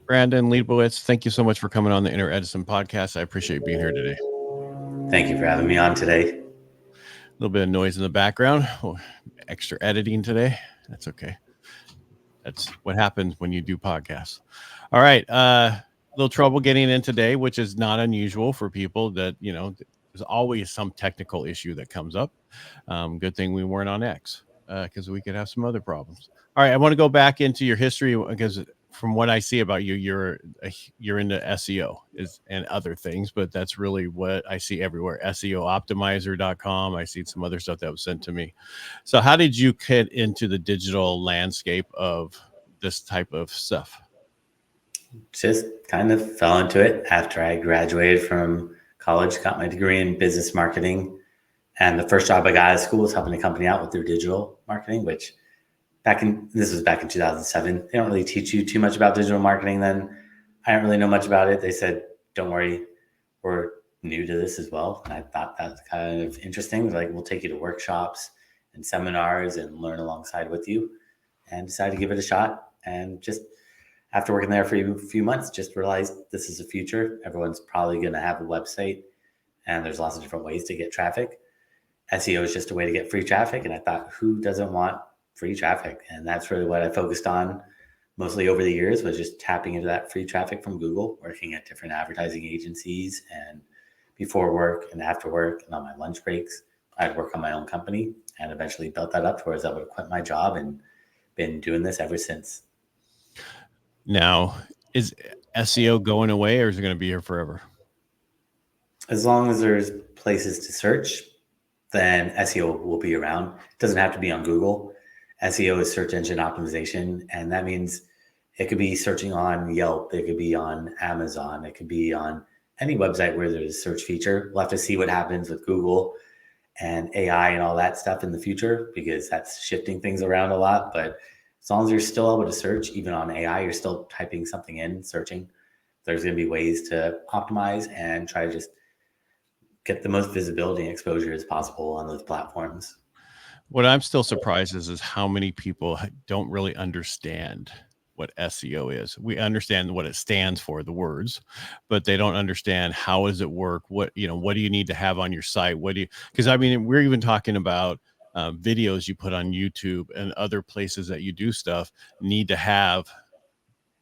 Brandon Leibowitz, thank you so much for coming on the Inner Edison Podcast. I appreciate being here today. Thank you for having me on today. A little bit of noise in the background, extra editing today. That's okay. That's what happens when you do podcasts. All right. A little trouble getting in today, which is not unusual for people that, there's always some technical issue that comes up. Good thing we weren't on X because we could have some other problems. All right. I want to go back into your history because from what I see about you, you're into SEO and other things, but that's really what I see everywhere. SEO Optimizer.com. I see some other stuff that was sent to me. So how did you get into the digital landscape of this type of stuff? Just kind of fell into it after I graduated from college, got my degree in business marketing. And the first job I got out of school was helping a company out with their digital marketing, which this was back in 2007. They don't really teach you too much about digital marketing then. I didn't really know much about it. They said, don't worry, we're new to this as well. And I thought that was kind of interesting. Like, we'll take you to workshops and seminars and learn alongside with you, and decided to give it a shot. And just after working there for a few months, just realized this is the future. Everyone's probably going to have a website, and there's lots of different ways to get traffic. SEO is just a way to get free traffic. And I thought, who doesn't want free traffic? And that's really what I focused on mostly over the years, was just tapping into that free traffic from Google, working at different advertising agencies, and before work and after work and on my lunch breaks, I'd work on my own company, and eventually built that up towards I would quit my job, and been doing this ever since. Now, is SEO going away, or is it going to be here forever? As long as there's places to search, then SEO will be around. It doesn't have to be on Google. SEO is search engine optimization, and that means it could be searching on Yelp, it could be on Amazon, it could be on any website where there's a search feature. We'll have to see what happens with Google and AI and all that stuff in the future, because that's shifting things around a lot. But as long as you're still able to search, even on AI, you're still typing something in, searching, there's going to be ways to optimize and try to just get the most visibility and exposure as possible on those platforms. What I'm still surprised is how many people don't really understand what SEO is. We understand what it stands for, the words, but they don't understand how does it work? What do you need to have on your site? Because we're even talking about videos you put on YouTube and other places that you do stuff need to have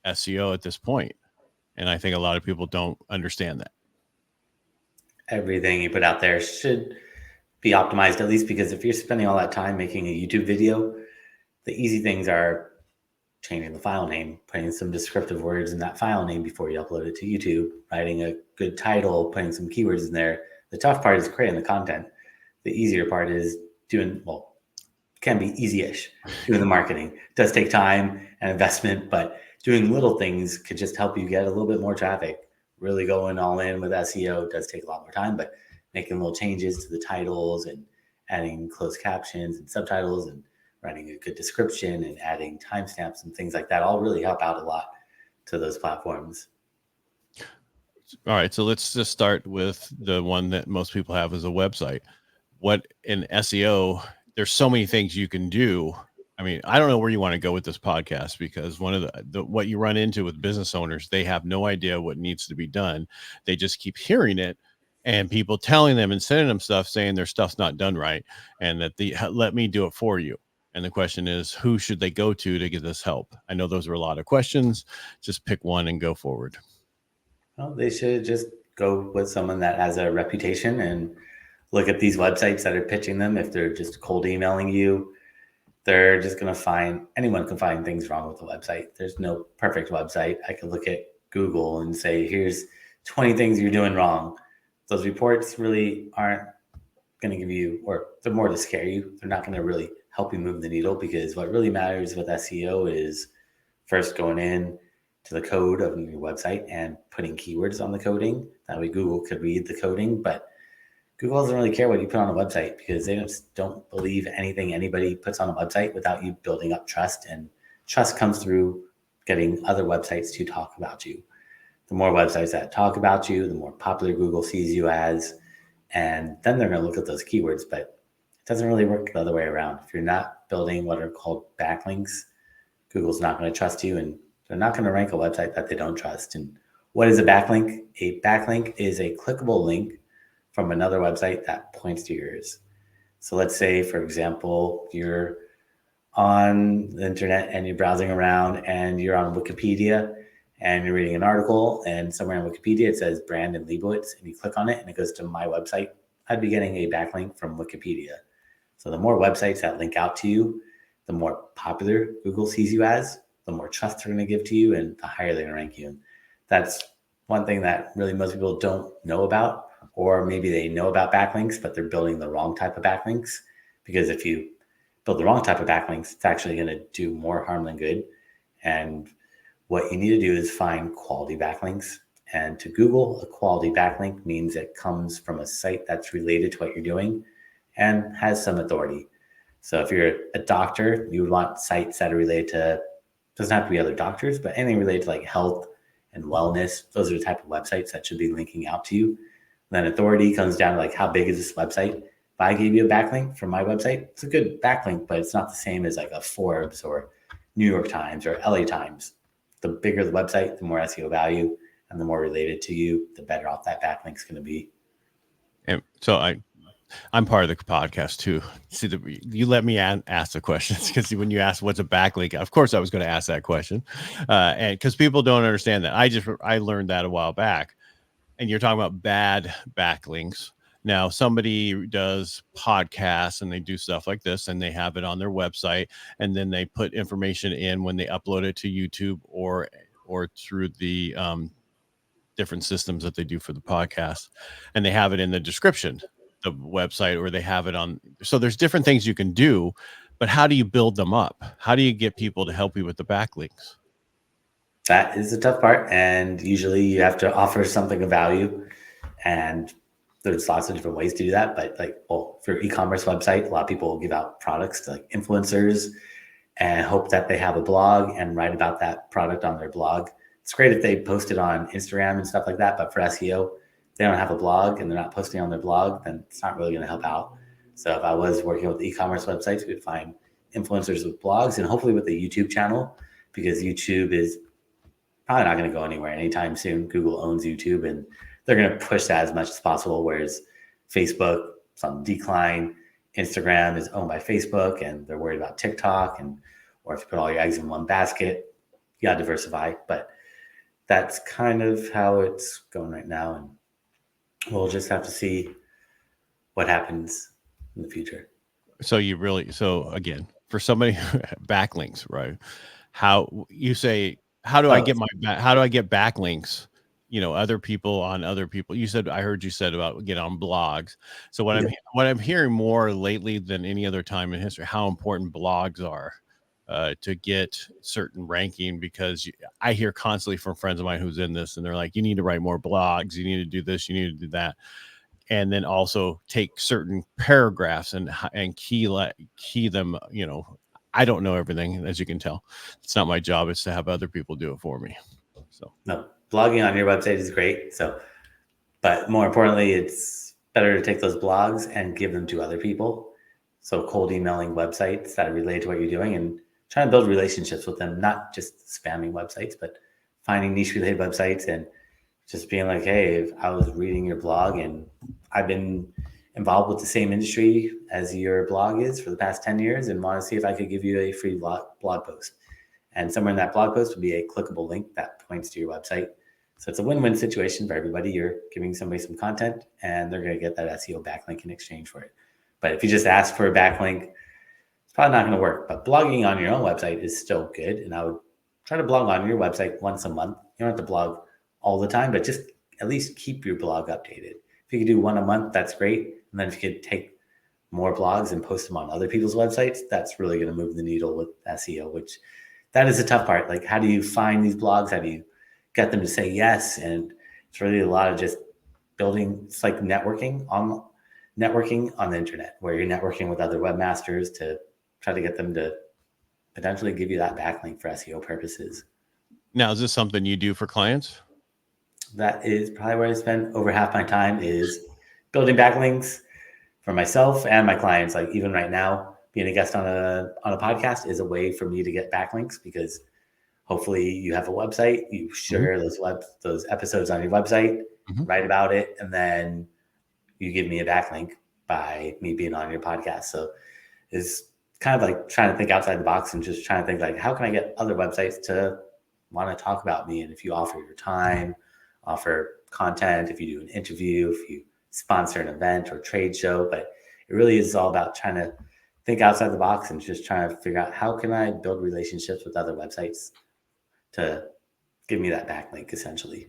SEO at this point. And I think a lot of people don't understand that. Everything you put out there should be optimized, at least, because if you're spending all that time making a YouTube video, the easy things are changing the file name, putting some descriptive words in that file name before you upload it to YouTube, writing a good title, putting some keywords in there. The tough part is creating the content. The easier part is can be easy-ish, doing the marketing. It does take time and investment, but doing little things could just help you get a little bit more traffic. Really going all in with SEO does take a lot more time, but making little changes to the titles and adding closed captions and subtitles and writing a good description and adding timestamps and things like that all really help out a lot to those platforms. All right, so let's just start with the one that most people have as a website. What in SEO, there's so many things you can do. I don't know where you want to go with this podcast, because one of the what you run into with business owners, they have no idea what needs to be done. They just keep hearing it, and people telling them and sending them stuff saying their stuff's not done right, and that let me do it for you. And the question is, who should they go to get this help? I know those are a lot of questions. Just pick one and go forward. Well, they should just go with someone that has a reputation and look at these websites that are pitching them. If they're just cold emailing you, they're just going to anyone can find things wrong with the website. There's no perfect website. I could look at Google and say, here's 20 things you're doing wrong. Those reports really aren't going to give you, or they're more to scare you. They're not going to really help you move the needle, because what really matters with SEO is first going in to the code of your website and putting keywords on the coding. That way Google could read the coding, but Google doesn't really care what you put on a website, because they just don't believe anything anybody puts on a website without you building up trust. And trust comes through getting other websites to talk about you. The more websites that talk about you, the more popular Google sees you as, and then they're going to look at those keywords. But it doesn't really work the other way around. If you're not building what are called backlinks, Google's not going to trust you, and They're not going to rank a website that they don't trust. And what is a backlink? A backlink is a clickable link from another website that points to yours. So let's say, for example, you're on the internet and you're browsing around and you're on Wikipedia and you're reading an article, and somewhere on Wikipedia it says Brandon Leibowitz, and you click on it and it goes to my website. I'd be getting a backlink from Wikipedia. So the more websites that link out to you, the more popular Google sees you as, the more trust they're going to give to you, and the higher they're going to rank you. And that's one thing that really most people don't know about, or maybe they know about backlinks, but they're building the wrong type of backlinks. Because if you build the wrong type of backlinks, it's actually going to do more harm than good. And what you need to do is find quality backlinks. And to Google, a quality backlink means it comes from a site that's related to what you're doing and has some authority. So if you're a doctor, you would want sites that are related to, doesn't have to be other doctors, but anything related to like health and wellness. Those are the type of websites that should be linking out to you. Then authority comes down to like, how big is this website? If I gave you a backlink from my website, it's a good backlink, but it's not the same as like a Forbes or New York Times or LA Times. The bigger the website, the more SEO value, and the more related to you, the better off that backlink is going to be. And so I'm part of the podcast too. See, you let me ask the questions, because when you asked what's a backlink, of course I was going to ask that question, and because people don't understand that. I learned that a while back. And you're talking about bad backlinks. Now, somebody does podcasts and they do stuff like this, and they have it on their website, and then they put information in when they upload it to YouTube or through the different systems that they do for the podcast, and they have it in the description, the website, or they have it on. So there's different things you can do, but how do you build them up? How do you get people to help you with the backlinks? That is the tough part. And usually you have to offer something of value. And there's lots of different ways to do that. But like, well, for e-commerce website, a lot of people will give out products to like influencers and hope that they have a blog and write about that product on their blog. It's great if they post it on Instagram and stuff like that. But for SEO, if they don't have a blog and they're not posting on their blog, then it's not really going to help out. So if I was working with e-commerce websites, we'd find influencers with blogs and hopefully with a YouTube channel, because YouTube is probably not going to go anywhere anytime soon. Google owns YouTube and they're going to push that as much as possible. Whereas Facebook is on decline. Instagram is owned by Facebook and they're worried about TikTok. Or if you put all your eggs in one basket, you got to diversify. But that's kind of how it's going right now. And we'll just have to see what happens in the future. So again, for somebody, backlinks, right? How you say, how do I get backlinks? Other people on other people. I heard you said about get on blogs. So what I'm hearing more lately than any other time in history, how important blogs are to get certain ranking, because I hear constantly from friends of mine who's in this, and they're like, you need to write more blogs, you need to do this, you need to do that. And then also take certain paragraphs and key them. I don't know everything, as you can tell. It's not my job. It's to have other people do it for me. So no, blogging on your website is great. So, but more importantly, it's better to take those blogs and give them to other people. So cold emailing websites that are related to what you're doing and trying to build relationships with them, not just spamming websites, but finding niche related websites and just being like, hey, if I was reading your blog and I've been involved with the same industry as your blog is for the past 10 years and want to see if I could give you a free blog post. And somewhere in that blog post would be a clickable link that points to your website. So it's a win-win situation for everybody. You're giving somebody some content and they're going to get that SEO backlink in exchange for it. But if you just ask for a backlink, it's probably not going to work. But blogging on your own website is still good. And I would try to blog on your website once a month. You don't have to blog all the time, but just at least keep your blog updated. If you could do one a month, that's great. And then if you could take more blogs and post them on other people's websites, that's really going to move the needle with SEO, which that is the tough part. Like, how do you find these blogs? How do you get them to say yes? And it's really a lot of just building. It's like networking on the internet, where you're networking with other webmasters to try to get them to potentially give you that backlink for SEO purposes. Now, is this something you do for clients? That is probably where I spend over half my time, is building backlinks for myself and my clients. Like even right now, being a guest on a podcast is a way for me to get backlinks, because hopefully you have a website, you share those episodes on your website, write about it, and then you give me a backlink by me being on your podcast. So it's kind of like trying to think outside the box and just trying to think like, how can I get other websites to want to talk about me? And if you offer your time, offer content, if you do an interview, if you sponsor an event or trade show, but it really is all about trying to think outside the box and just trying to figure out how can I build relationships with other websites to give me that backlink essentially.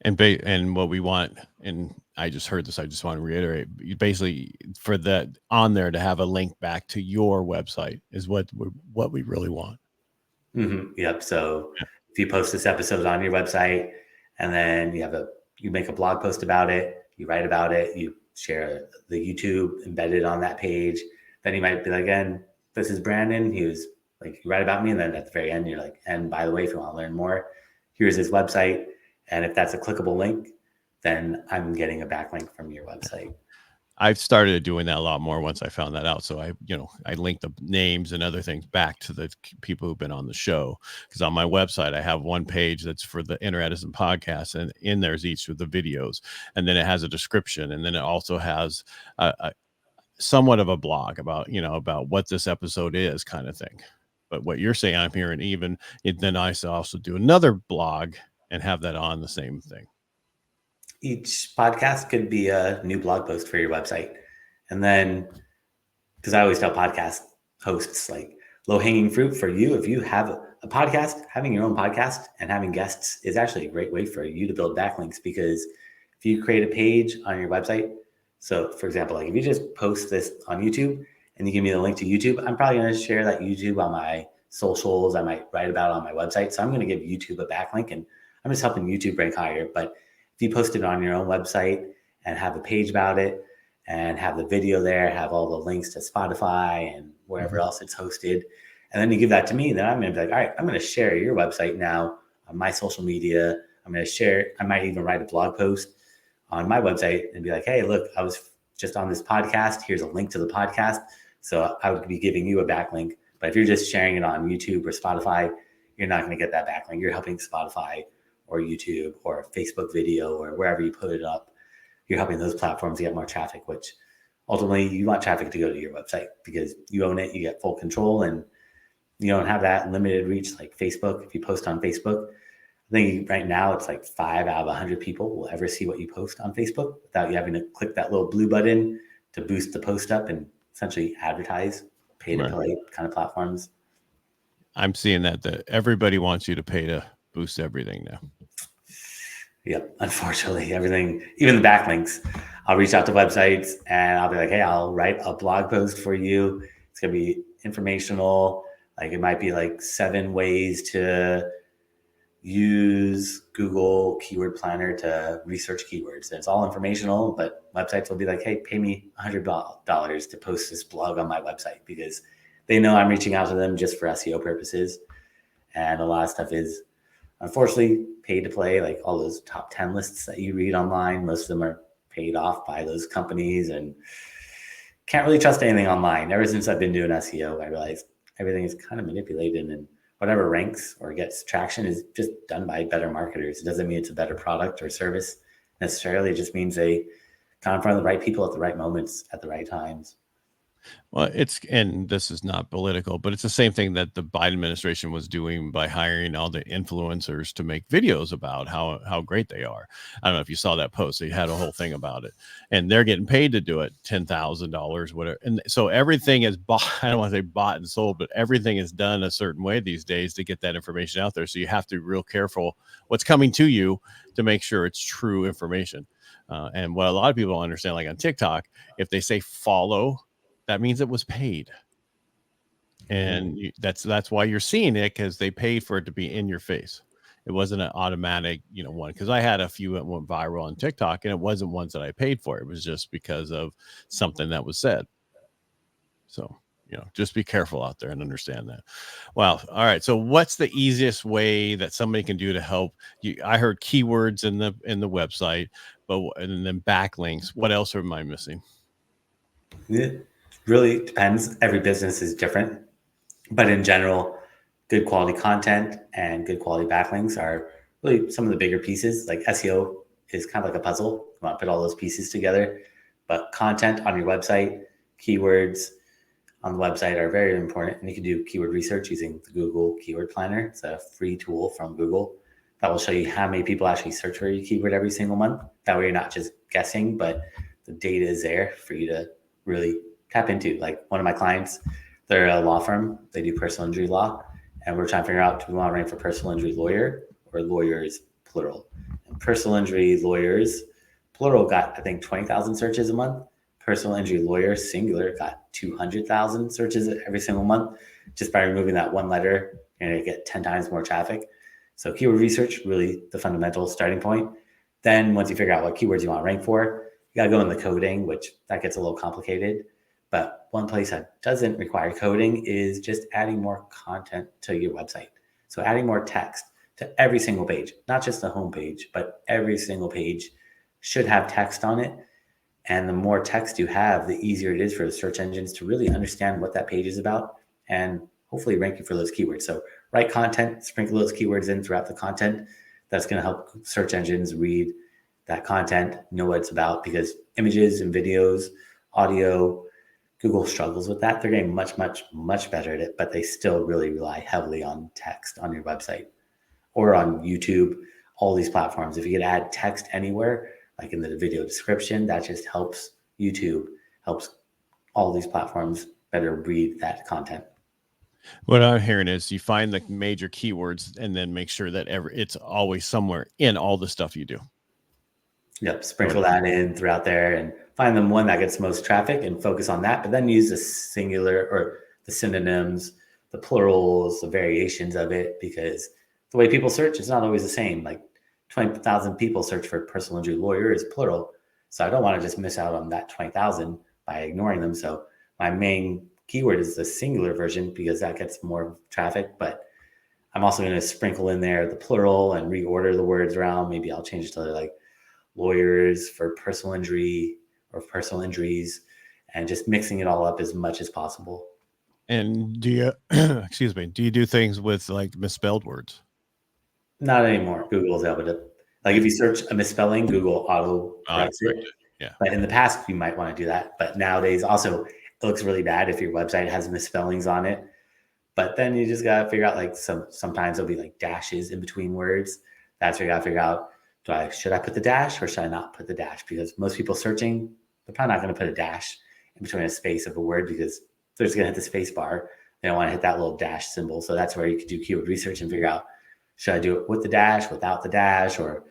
And what we want, and I just heard this, I just want to reiterate, you basically for that on there to have a link back to your website is what we really want. Yep. So if you post this episode on your website and then you make a blog post about it, you write about it, you share the YouTube embedded on that page, then you might be like, again, this is Brandon. He was like, you write about me. And then at the very end, you're like, and by the way, if you want to learn more, here's his website. And if that's a clickable link, then I'm getting a backlink from your website. I've started doing that a lot more once I found that out. So I link the names and other things back to the people who've been on the show. Because on my website, I have one page that's for the Inner Edison Podcast, and in there's each of the videos, and then it has a description, and then it also has a somewhat of a blog about what this episode is, kind of thing. But what you're saying, I'm hearing then I also do another blog and have that on the same thing. Each podcast could be a new blog post for your website. And then, because I always tell podcast hosts, like low-hanging fruit for you, if you have a podcast, having your own podcast and having guests is actually a great way for you to build backlinks, because if you create a page on your website, so for example, like if you just post this on YouTube and you give me the link to YouTube, I'm probably going to share that YouTube on my socials. I might write about it on my website. So I'm going to give YouTube a backlink, and I'm just helping YouTube rank higher. But if you post it on your own website and have a page about it and have the video there, have all the links to Spotify and wherever else it's hosted, and then you give that to me, then I'm going to be like, all right, I'm going to share your website now on my social media. I'm going to share, I might even write a blog post on my website and be like, hey, look, I was just on this podcast. Here's a link to the podcast. So I would be giving you a backlink. But if you're just sharing it on YouTube or Spotify, you're not going to get that backlink. You're helping Spotify or YouTube or Facebook video or wherever you put it up. You're helping those platforms get more traffic, which ultimately you want traffic to go to your website because you own it, you get full control, and you don't have that limited reach like Facebook. If you post on Facebook, I think right now it's like 5 out of 100 people will ever see what you post on Facebook without you having to click that little blue button to boost the post up and essentially advertise, pay to play kind of platforms. I'm seeing that everybody wants you to pay to boost everything now. Yep. Unfortunately, everything, even the backlinks, I'll reach out to websites and I'll be like, hey, I'll write a blog post for you. It's going to be informational. Like it might be like 7 ways to use Google Keyword Planner to research keywords. It's all informational, but websites will be like, hey, pay me $100 to post this blog on my website, because they know I'm reaching out to them just for SEO purposes. And a lot of stuff is unfortunately paid to play, like all those top 10 lists that you read online. Most of them are paid off by those companies, and can't really trust anything online. Ever since I've been doing SEO, I realized everything is kind of manipulated, and whatever ranks or gets traction is just done by better marketers. It doesn't mean it's a better product or service necessarily. It just means they got in front of the right people at the right moments at the right times. Well, and this is not political, but it's the same thing that the Biden administration was doing by hiring all the influencers to make videos about how great they are. I don't know if you saw that post. They had a whole thing about it, and they're getting paid to do it, $10,000, whatever. And so everything is bought. I don't want to say bought and sold, but everything is done a certain way these days to get that information out there. So you have to be real careful what's coming to you to make sure it's true information. And what a lot of people don't understand, like on TikTok, if they say follow, that means it was paid, and that's why you're seeing it, because they paid for it to be in your face. It wasn't an automatic, one. Because I had a few that went viral on TikTok, and it wasn't ones that I paid for. It was just because of something that was said. So just be careful out there and understand that. Wow. All right. So what's the easiest way that somebody can do to help you? I heard keywords in the website, and then backlinks. What else am I missing? It really depends. Every business is different, but in general, good quality content and good quality backlinks are really some of the bigger pieces. Like SEO is kind of like a puzzle. You want to put all those pieces together, but content on your website, keywords on the website are very important. And you can do keyword research using the Google Keyword Planner. It's a free tool from Google that will show you how many people actually search for your keyword every single month. That way you're not just guessing, but the data is there for you to really tap into. Like one of my clients, they're a law firm. They do personal injury law. And we're trying to figure out, do we want to rank for personal injury lawyer or lawyers, plural? And personal injury lawyers, plural, got, I think, 20,000 searches a month. Personal injury lawyer, singular, got 200,000 searches every single month. Just by removing that one letter, you're going to get 10 times more traffic. So keyword research, really the fundamental starting point. Then once you figure out what keywords you want to rank for, you got to go in the coding, which that gets a little complicated. But one place that doesn't require coding is just adding more content to your website. So adding more text to every single page, not just the home page, but every single page should have text on it. And the more text you have, the easier it is for the search engines to really understand what that page is about and hopefully rank you for those keywords. So write content, sprinkle those keywords in throughout the content. That's going to help search engines read that content, know what it's about, because images and videos, audio, Google struggles with that. They're getting much, much, much better at it, but they still really rely heavily on text on your website or on YouTube, all these platforms. If you could add text anywhere, like in the video description, that just helps YouTube, helps all these platforms better read that content. What I'm hearing is you find the major keywords and then make sure that it's always somewhere in all the stuff you do. Yep, sprinkle that in throughout there and find the one that gets most traffic and focus on that, but then use the singular or the synonyms, the plurals, the variations of it, because the way people search is not always the same. Like 20,000 people search for personal injury lawyer is plural. So I don't want to just miss out on that 20,000 by ignoring them. So my main keyword is the singular version because that gets more traffic, but I'm also going to sprinkle in there the plural and reorder the words around. Maybe I'll change it to like lawyers for personal injury or personal injuries, and just mixing it all up as much as possible. And do you, excuse me, do you do things with like misspelled words? Not anymore. Google's able to, like if you search a misspelling, Google auto corrects it. Yeah. But in the past, you might want to do that. But nowadays also, it looks really bad if your website has misspellings on it. But then you just got to figure out, like sometimes there'll be like dashes in between words. That's where you got to figure out, should I put the dash or should I not put the dash? Because most people searching, they're probably not going to put a dash in between a space of a word because they're just going to hit the space bar. They don't want to hit that little dash symbol. So that's where you could do keyword research and figure out, should I do it with the dash, without the dash, or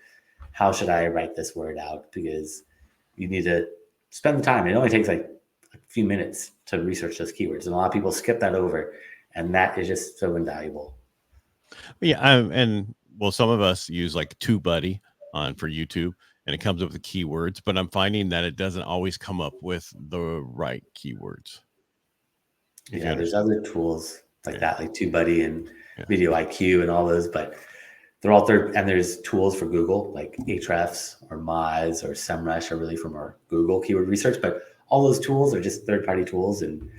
how should I write this word out? Because you need to spend the time. It only takes like a few minutes to research those keywords. And a lot of people skip that over. And that is just so invaluable. Yeah. And well, some of us use like TubeBuddy for YouTube, and it comes up with the keywords, but I'm finding that it doesn't always come up with the right keywords. Yeah, there's other tools like that, like TubeBuddy and Video IQ and all those, but they're all third. And there's tools for Google like Ahrefs or Moz or SEMrush are really from our Google keyword research, but all those tools are just third-party tools, and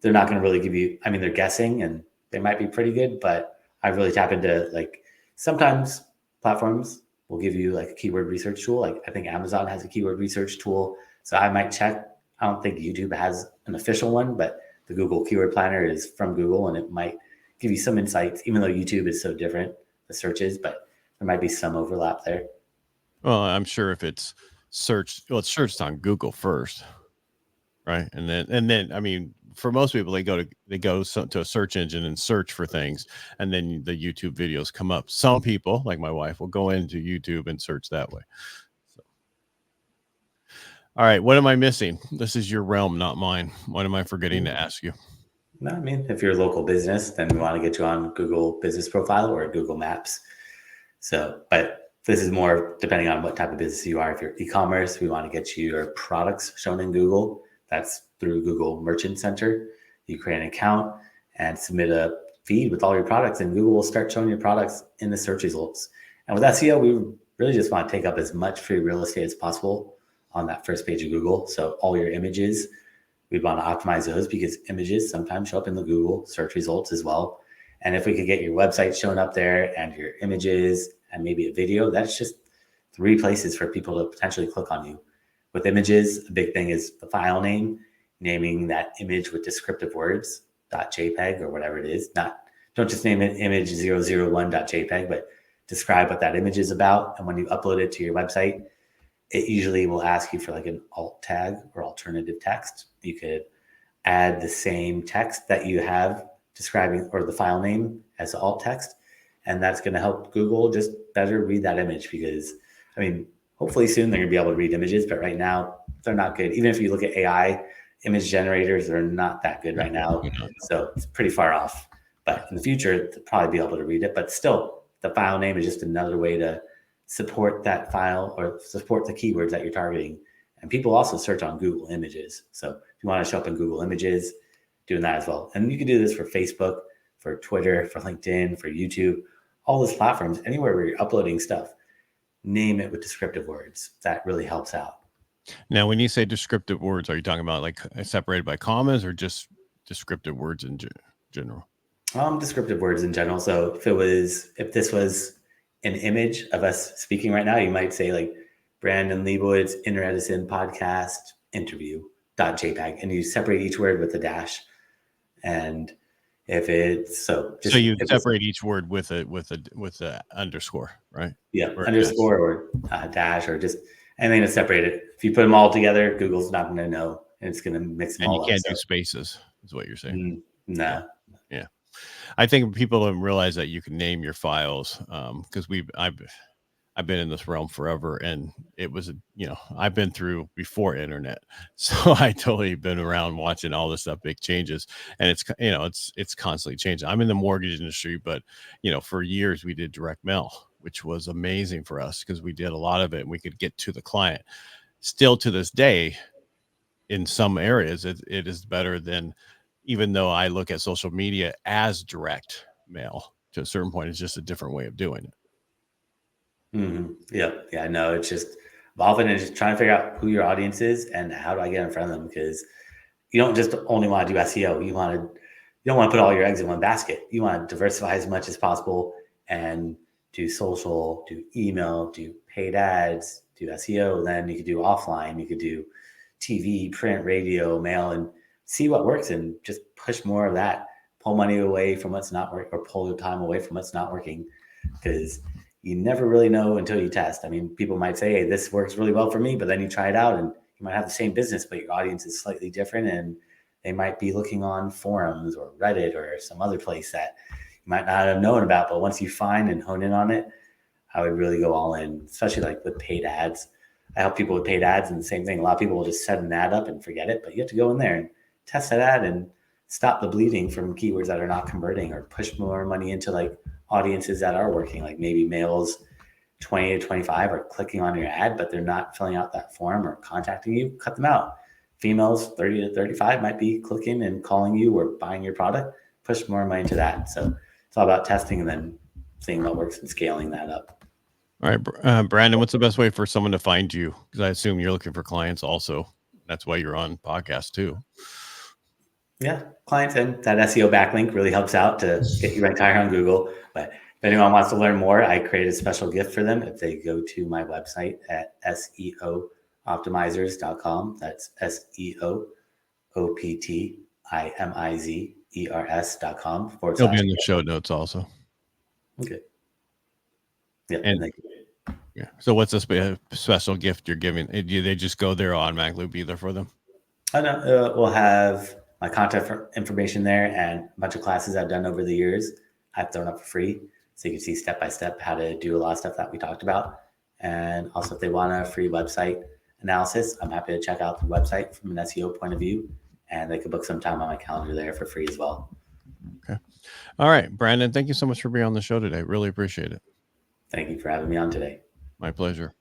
they're not going to really give you, I mean, they're guessing and they might be pretty good, but I really tap into, like, sometimes platforms will give you like a keyword research tool. Like I think Amazon has a keyword research tool. So I might check. I don't think YouTube has an official one, but the Google Keyword Planner is from Google and it might give you some insights, even though YouTube is so different, the searches, but there might be some overlap there. Well, I'm sure if it's searched, well, it's searched on Google first, right? And then, I mean, for most people, they go to a search engine and search for things, and then the YouTube videos come up. Some people, like my wife, will go into YouTube and search that way. So, all right, what am I missing? This is your realm, not mine. What am I forgetting to ask you? No, I mean, if you're a local business, then we want to get you on Google Business Profile or Google Maps. So, but this is more depending on what type of business you are. If you're e-commerce, we want to get you your products shown in Google. That's through Google Merchant Center. You create an account and submit a feed with all your products, and Google will start showing your products in the search results. And with SEO, we really just want to take up as much free real estate as possible on that first page of Google. So all your images, we'd want to optimize those because images sometimes show up in the Google search results as well. And if we could get your website shown up there and your images and maybe a video, that's just 3 places for people to potentially click on you. With images, a big thing is the file name, naming that image with descriptive words, .jpeg or whatever it is. Don't just name it image 001.jpg, but describe what that image is about. And when you upload it to your website, it usually will ask you for like an alt tag or alternative text. You could add the same text that you have describing or the file name as alt text. And that's going to help Google just better read that image because, I mean, hopefully soon they're going to be able to read images, but right now they're not good. Even if you look at AI image generators, they're not that good right now. So it's pretty far off. But in the future, they'll probably be able to read it. But still, the file name is just another way to support that file or support the keywords that you're targeting. And people also search on Google Images. So if you want to show up in Google Images, doing that as well. And you can do this for Facebook, for Twitter, for LinkedIn, for YouTube, all those platforms, anywhere where you're uploading stuff, name it with descriptive words. That really helps out. Now, when you say descriptive words, are you talking about like separated by commas or just descriptive words in general? Descriptive words in general. So if this was an image of us speaking right now, you might say like Brandon Leibowitz, Inner Edison Podcast interview.jpg, and you separate each word with a dash. And if it's so you separate each word with a underscore, right? Yeah, or underscore or dash or just anything to separate it. If you put them all together, Google's not going to know, and it's going to mix them all up. And you can't do spaces, is what you're saying. No. Yeah. I think people don't realize that you can name your files because I've been in this realm forever, and it was I've been through before internet, so I totally been around watching all this stuff, big changes, and it's constantly changing. I'm in the mortgage industry, but for years we did direct mail, which was amazing for us because we did a lot of it and we could get to the client. Still to this day, in some areas, it is better than. Even though I look at social media as direct mail to a certain point, it's just a different way of doing it. Mm-hmm. Yep. Yeah, no, it's just evolving and just trying to figure out who your audience is and how do I get in front of them? Because you don't just only want to do SEO. You don't want to put all your eggs in one basket. You want to diversify as much as possible and do social, do email, do paid ads, do SEO. Then you could do offline. You could do TV, print, radio, mail, and see what works and just push more of that. Pull money away from what's not working or pull your time away from what's not working because you never really know until you test. I mean, people might say, hey, this works really well for me, but then you try it out and you might have the same business, but your audience is slightly different and they might be looking on forums or Reddit or some other place that you might not have known about. But once you find and hone in on it, I would really go all in, especially like with paid ads. I help people with paid ads and the same thing. A lot of people will just set an ad up and forget it, but you have to go in there and test that ad and stop the bleeding from keywords that are not converting or push more money into like audiences that are working, like maybe males 20 to 25 are clicking on your ad, but they're not filling out that form or contacting you. Cut them out. Females 30 to 35 might be clicking and calling you or buying your product. Push more money into that. So it's all about testing and then seeing what works and scaling that up. All right, Brandon, what's the best way for someone to find you? Because I assume you're looking for clients also. That's why you're on podcast too. Yeah, clients and that SEO backlink really helps out to get you ranked higher on Google. But if anyone wants to learn more, I created a special gift for them if they go to my website at SEO Optimizers.com. That's SEO Optimizers.com. It'll be in the show notes also. Okay. Yeah. And thank you. Yeah. So what's a special gift you're giving? Do they just go there automatically be there for them? I know we'll have my contact information there and a bunch of classes I've done over the years. I've thrown up for free. So you can see step-by-step how to do a lot of stuff that we talked about. And also if they want a free website analysis, I'm happy to check out the website from an SEO point of view. And they can book some time on my calendar there for free as well. Okay. All right, Brandon, thank you so much for being on the show today. Really appreciate it. Thank you for having me on today. My pleasure.